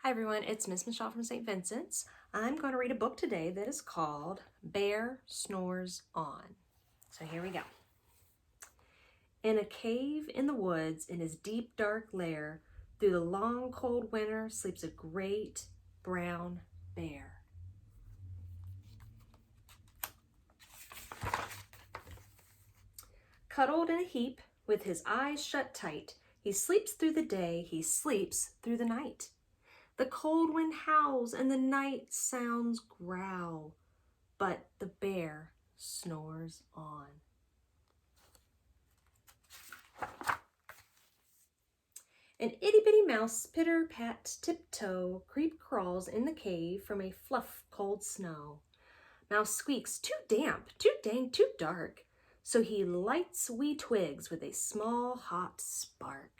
Hi everyone, it's Miss Michelle from St. Vincent's. I'm going to read a book today that is called Bear Snores On. So here we go. In a cave in the woods, in his deep dark lair, through the long cold winter sleeps a great brown bear. Cuddled in a heap, with his eyes shut tight, he sleeps through the day, he sleeps through the night. The cold wind howls and the night sounds growl, but the bear snores on. An itty-bitty mouse, pitter-pat, tiptoe, creep-crawls in the cave from a fluff cold snow. Mouse squeaks, too damp, too dank, too dark, so he lights wee twigs with a small hot spark.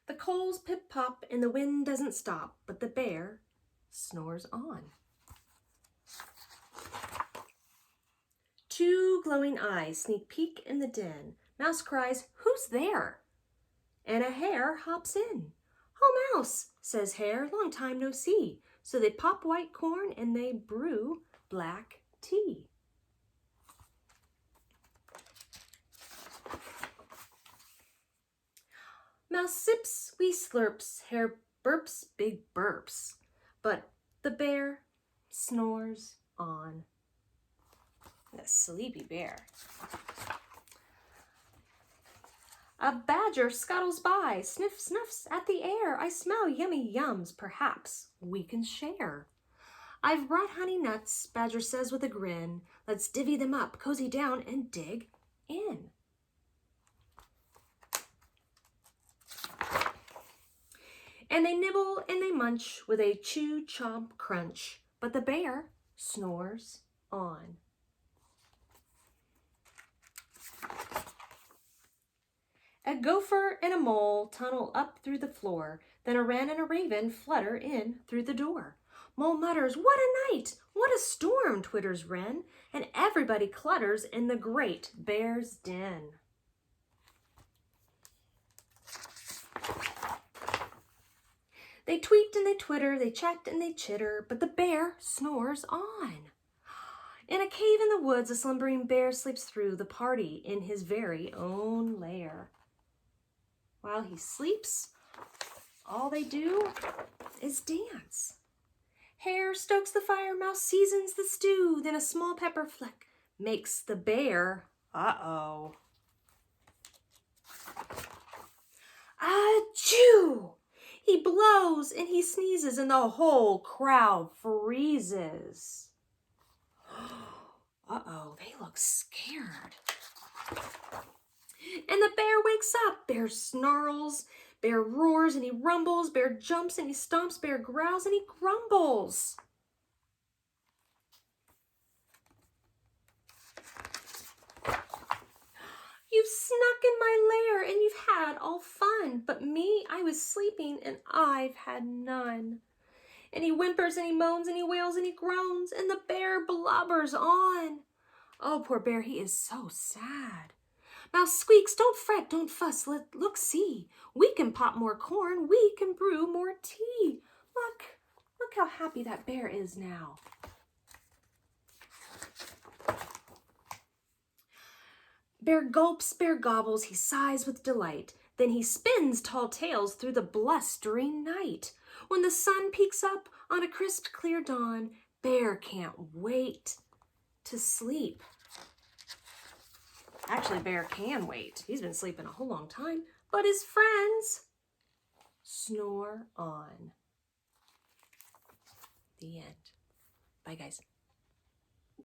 The coals pip-pop and the wind doesn't stop, but the bear snores on. Two glowing eyes sneak peek in the den. Mouse cries, "Who's there?" And a hare hops in. "Oh, Mouse," says Hare, "long time no see." So they pop white corn and they brew black tea. Mouse sips, wee slurps, Hare burps, big burps, but the bear snores on. The sleepy bear. A badger scuttles by, sniff snuffs at the air. "I smell yummy yums, perhaps we can share." "I've brought honey nuts," Badger says with a grin. "Let's divvy them up, cozy down, and dig in." And they nibble and they munch with a chew, chomp, crunch, but the bear snores on. A gopher and a mole tunnel up through the floor, then a wren and a raven flutter in through the door. Mole mutters, "What a night! What a storm!" twitters wren, and everybody clutters in the great bear's den. They tweet and they twitter, they chat and they chitter, but the bear snores on. In a cave in the woods, a slumbering bear sleeps through the party in his very own lair. While he sleeps, all they do is dance. Hare stokes the fire, Mouse seasons the stew, then a small pepper fleck makes the bear, uh-oh. Achoo! He blows and he sneezes and the whole crowd freezes. Uh-oh, they look scared. And the bear wakes up. Bear snarls, bear roars and he rumbles, bear jumps and he stomps, bear growls and he grumbles. "You've snuck in my lair and you've had all fun, but me, I was sleeping and I've had none." And he whimpers and he moans and he wails and he groans, and the bear blubbers on. Oh, poor bear, he is so sad. Mouse squeaks, "Don't fret, don't fuss, look, see. We can pop more corn, we can brew more tea. Look how happy that bear is now." Bear gulps, bear gobbles, he sighs with delight. Then he spins tall tales through the blustering night. When the sun peeks up on a crisp, clear dawn, bear can't wait to sleep. Actually, bear can wait. He's been sleeping a whole long time, but his friends snore on. The end. Bye, guys.